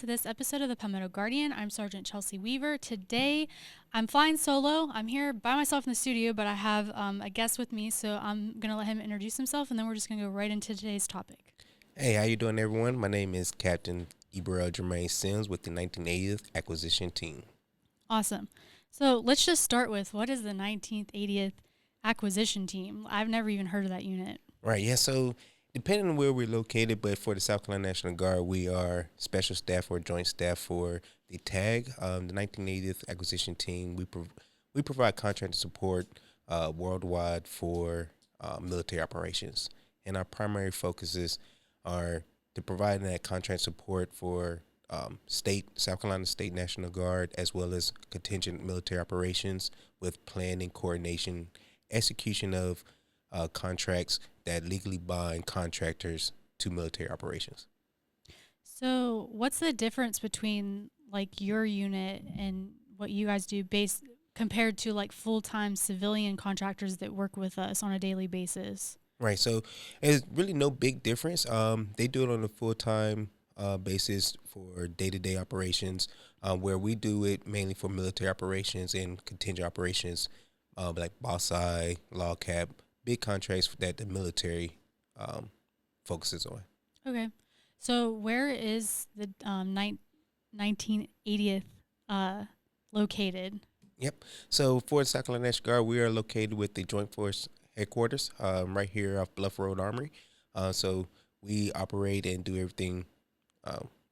to this episode of the Palmetto Guardian. I'm Sergeant Chelsea Weaver. Today, I'm flying solo. I'm here by myself in the studio, but I have a guest with me, so I'm going to let him introduce himself, and then we're just going to go right into today's topic. Hey, how you doing, everyone? My name is Captain Iberel Jermaine Sims with the 1980th Acquisition Team. Awesome. So let's just start with, what is the 19th 80th Acquisition Team? I've never even heard of that unit. Right, yeah, so depending on where we're located, but for the South Carolina National Guard, we are special staff or joint staff for the TAG, the 1980th Acquisition Team. We provide contractor support worldwide for military operations, and our primary focuses are to provide that contract support for South Carolina State National Guard, as well as contingent military operations with planning, coordination, execution of contracts that legally bind contractors to military operations. So what's the difference between like your unit and what you guys do based compared to like full-time civilian contractors that work with us on a daily basis? Right, so there's really no big difference. They do it on a full-time basis for day-to-day operations, where we do it mainly for military operations and contingent operations, like Boss-I, Log Cap, big contracts that the military focuses on. Okay. So where is the 1980th located? Yep. So for the South Carolina National Guard, we are located with the Joint Force headquarters right here off Bluff Road Armory. So we operate and do everything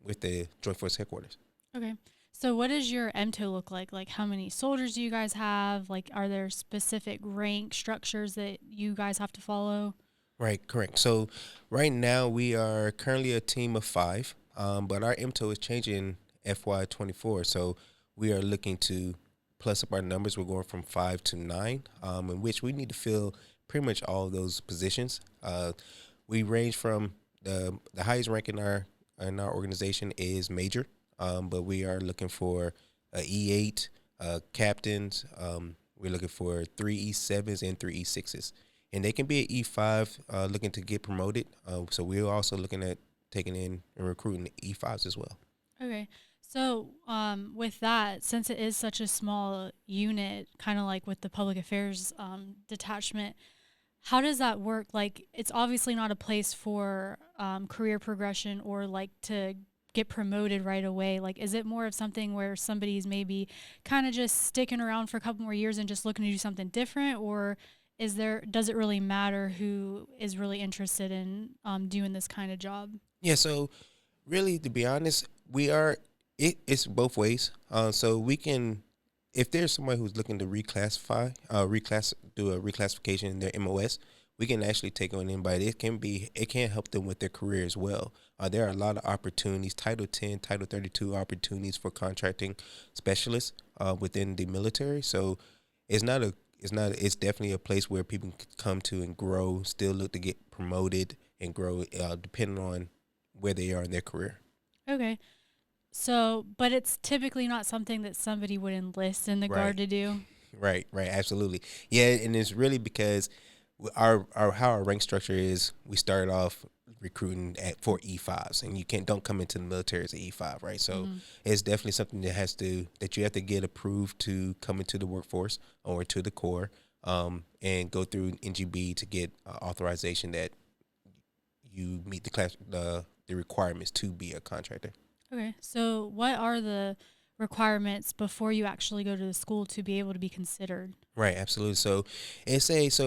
with the Joint Force headquarters. Okay. So what does your MTO look like? Like, how many soldiers do you guys have? Like, are there specific rank structures that you guys have to follow? Right, correct. So right now we are currently a team of 5, but our MTO is changing FY24. So we are looking to plus up our numbers. We're going from 5 to 9, in which we need to fill pretty much all of those positions. We range from the highest rank in our organization is major, but we are looking for E8 captains. We're looking for 3 E7s and 3 E6s. And they can be an E5 looking to get promoted. So we're also looking at taking in and recruiting E5s as well. Okay. So with that, since it is such a small unit, kind of like with the public affairs detachment, how does that work? Like, it's obviously not a place for career progression or like to get promoted right away. Like, is it more of something where somebody's maybe kind of just sticking around for a couple more years and just looking to do something different? Or does it really matter who is really interested in doing this kind of job? Yeah, so really, to be honest, it's both ways. So we can, if there's somebody who's looking to do a reclassification in their MOS, we can actually take on anybody. It can help them with their career as well. There are a lot of opportunities, Title 10, Title 32 opportunities for contracting specialists within the military. So it's definitely a place where people can come to and grow, still look to get promoted and grow, depending on where they are in their career. Okay. So, but it's typically not something that somebody would enlist in the Guard to do. Right, absolutely. Yeah, and it's really because how our rank structure is. We started off recruiting for E5s, and don't come into the military as an E5, right? So it's definitely something that you have to get approved to come into the workforce or to the Corps, and go through NGB to get authorization that you meet the requirements to be a contractor. Okay. So what are the requirements before you actually go to the school to be able to be considered? Right, absolutely. So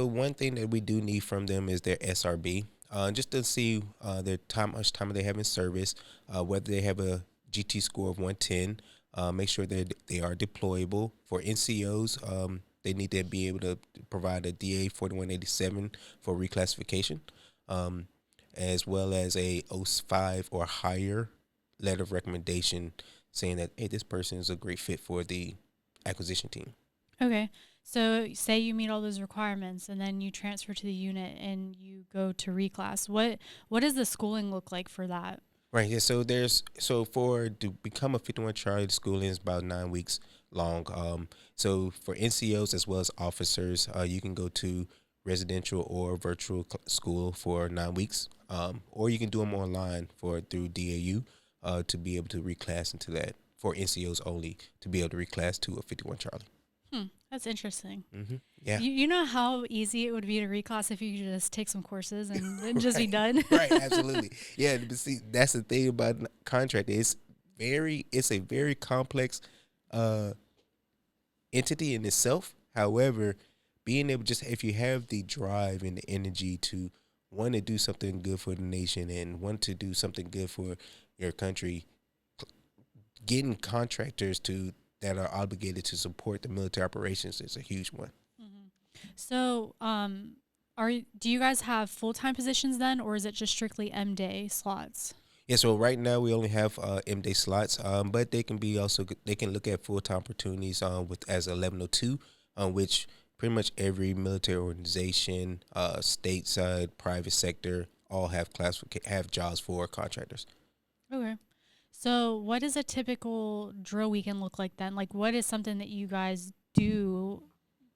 one thing that we do need from them is their SRB, just to see how much time they have in service, whether they have a GT score of 110, make sure that they are deployable. For NCOs, they need to be able to provide a DA 4187 for reclassification, as well as a O5 or higher letter of recommendation saying that, hey, this person is a great fit for the acquisition team. Okay. So say you meet all those requirements and then you transfer to the unit and you go to reclass. What does the schooling look like for that? Right. Yeah. So to become a 51 Charlie, the schooling is about 9 weeks long. So for NCOs as well as officers, you can go to residential or virtual school for 9 weeks, or you can do them online through DAU. to be able to reclass into that for NCOs only to be able to reclass to a 51 Charlie. That's interesting. Yeah. You know how easy it would be to reclass if you could just take some courses and then just be done. Right, absolutely. Yeah, but see, that's the thing about contract. It's a very complex entity in itself. However, being able just if you have the drive and the energy to want to do something good for the nation and want to do something good for your country, getting contractors to that are obligated to support the military operations is a huge one. So, do you guys have full-time positions then, or is it just strictly M-Day slots? Yeah, so right now we only have M-Day slots, but they can look at full-time opportunities with as 1102, which pretty much every military organization, stateside, private sector, all have jobs for contractors. Okay. So, what does a typical drill weekend look like then? Like, what is something that you guys do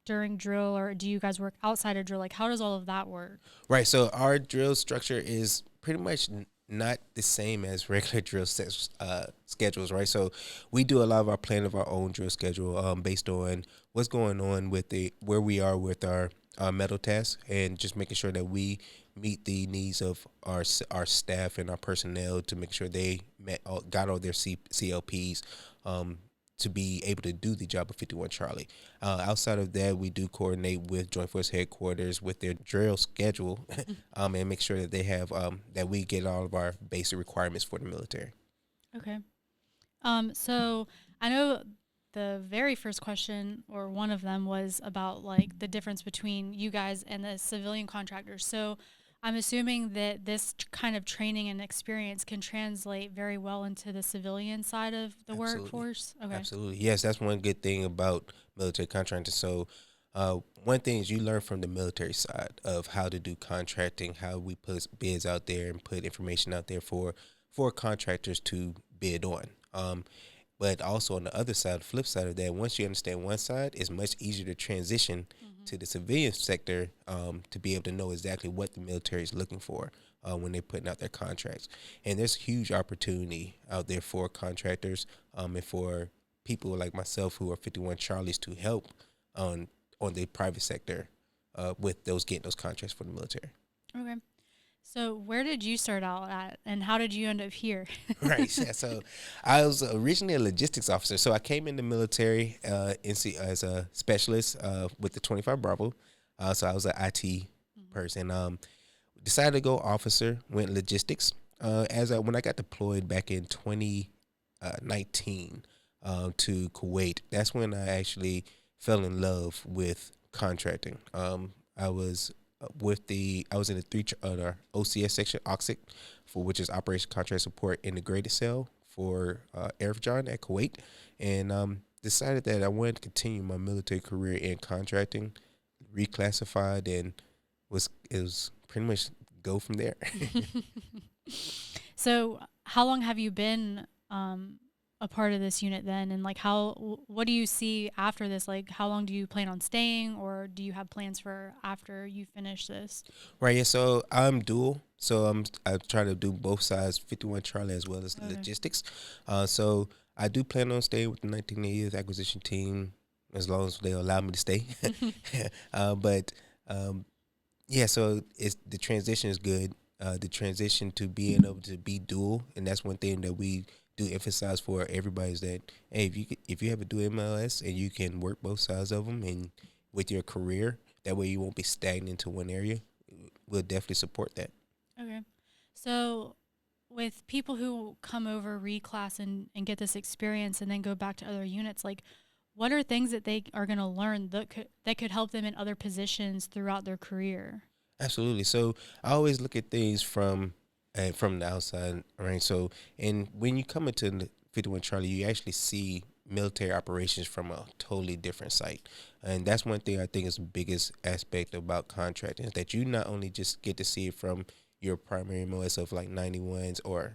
during drill, or do you guys work outside of drill? Like, how does all of that work? Right. So our drill structure is pretty much not the same as regular schedules, right? So we do a lot of our planning of our own drill schedule based on what's going on with where we are with our metal tasks and just making sure that we meet the needs of our staff and our personnel to make sure they got all their CLPs to be able to do the job of 51 Charlie. Outside of that, we do coordinate with Joint Force Headquarters with their drill schedule and make sure that they have that we get all of our basic requirements for the military. Okay. So I know the very first question, or one of them, was about like the difference between you guys and the civilian contractors. So I'm assuming that this kind of training and experience can translate very well into the civilian side of the workforce. Okay. Absolutely. Yes, that's one good thing about military contracting. So one thing is you learn from the military side of how to do contracting, how we put bids out there and put information out there for contractors to bid on. But also on the other side, the flip side of that, once you understand one side, it's much easier to transition to the civilian sector to be able to know exactly what the military is looking for when they're putting out their contracts. And there's huge opportunity out there for contractors and for people like myself who are 51 Charlies to help on the private sector with getting those contracts for the military. Okay. So where did you start out at, and how did you end up here? Right. Yeah, so I was originally a logistics officer. So I came in the military as a specialist with the 25 Bravo. So I was an IT person. Decided to go officer, went logistics. When I got deployed back in 2019 to Kuwait, that's when I actually fell in love with contracting. I was I was in the OCS section, OXIC, for which is Operation Contract Support Integrated Cell for Airfjon at Kuwait, and decided that I wanted to continue my military career in contracting, reclassified, and it was pretty much go from there. So how long have you been a part of this unit then, and like what do you see after this? Like, how long do you plan on staying, or do you have plans for after you finish this? Right, yeah, so I'm dual, so I try to do both sides, 51 Charlie as well as the logistics. So I do plan on staying with the 1980th acquisition team as long as they allow me to stay. Yeah, so the transition is good. The transition to being able to be dual, and that's one thing that we do emphasize for everybody is that, hey, if you have a dual MLS and you can work both sides of them and with your career, that way you won't be stagnant to one area. We'll definitely support that. Okay. So with people who come over reclass and get this experience and then go back to other units, like what are things that they are going to learn that could help them in other positions throughout their career? Absolutely. So I always look at things from the outside, right? So, and when you come into the 51 Charlie, you actually see military operations from a totally different site. And that's one thing I think is the biggest aspect about contracting is that you not only just get to see it from your primary MOS of like 91s or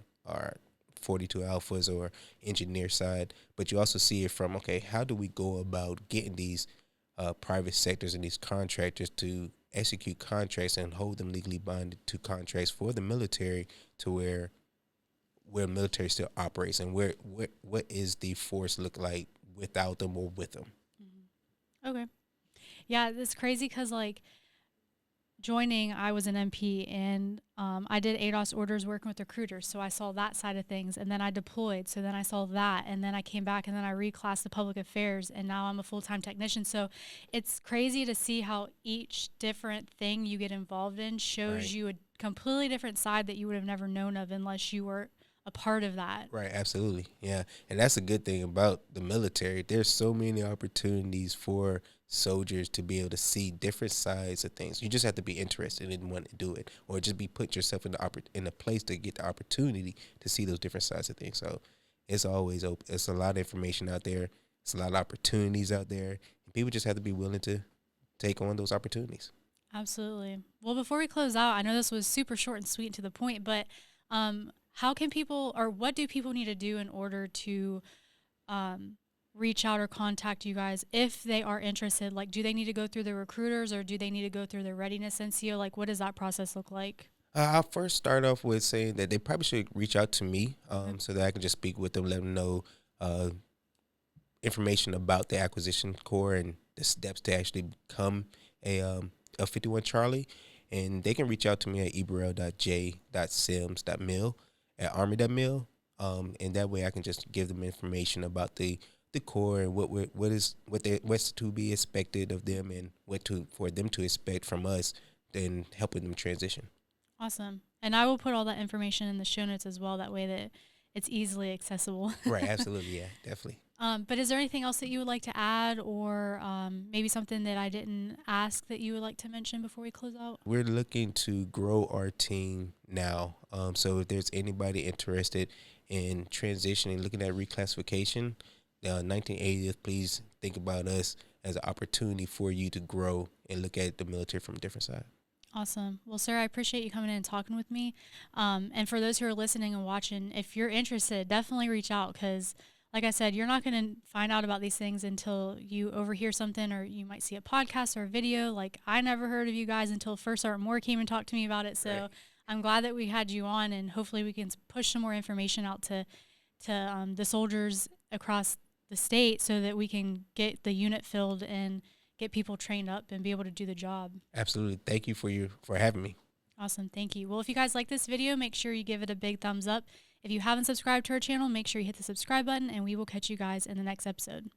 42 alphas or engineer side, but you also see it from, okay, how do we go about getting these private sectors and these contractors to execute contracts and hold them legally binded to contracts for the military to where where military still operates and what is the force look like without them or with them. Okay. Yeah, it's crazy because like joining, I was an MP and I did ADOS orders working with recruiters. So I saw that side of things and then I deployed. So then I saw that and then I came back and then I reclassed the public affairs and now I'm a full-time technician. So it's crazy to see how each different thing you get involved in shows Right. you a completely different side that you would have never known of unless you were a part of that. Right, absolutely. Yeah. And that's a good thing about the military. There's so many opportunities for soldiers to be able to see different sides of things. You just have to be interested in wanting to do it or just be put yourself in in a place to get the opportunity to see those different sides of things. So it's always open. It's a lot of information out there. It's a lot of opportunities out there. And people just have to be willing to take on those opportunities. Absolutely. Well, before we close out, I know this was super short and sweet and to the point, but how can people or what do people need to do in order to reach out or contact you guys if they are interested? Like, do they need to go through the recruiters or do they need to go through the readiness NCO? Like, what does that process look like? I'll first start off with saying that they probably should reach out to me Okay. so that I can just speak with them, let them know uh, information about the acquisition corps and the steps to actually become a 51 Charlie. And they can reach out to me at ebrel.j.sims.mil@army.mil. And that way I can just give them information about the corps and what's to be expected of them and for them to expect from us, then helping them transition. Awesome. And I will put all that information in the show notes as well. That way that it's easily accessible. Right, absolutely, yeah, definitely. But is there anything else that you would like to add or maybe something that I didn't ask that you would like to mention before we close out? We're looking to grow our team now. So if there's anybody interested in transitioning, looking at reclassification, 1980th, please think about us as an opportunity for you to grow and look at the military from a different side. Awesome. Well, sir, I appreciate you coming in and talking with me. And for those who are listening and watching, if you're interested, definitely reach out because, like I said, you're not going to find out about these things until you overhear something or you might see a podcast or a video. Like, I never heard of you guys until First Sergeant Moore came and talked to me about it. So Right. I'm glad that we had you on, and hopefully we can push some more information out to the soldiers across the state so that we can get the unit filled and get people trained up and be able to do the job. Absolutely. Thank you for having me. Awesome. Thank you. Well, if you guys like this video, make sure you give it a big thumbs up. If you haven't subscribed to our channel, make sure you hit the subscribe button, and we will catch you guys in the next episode.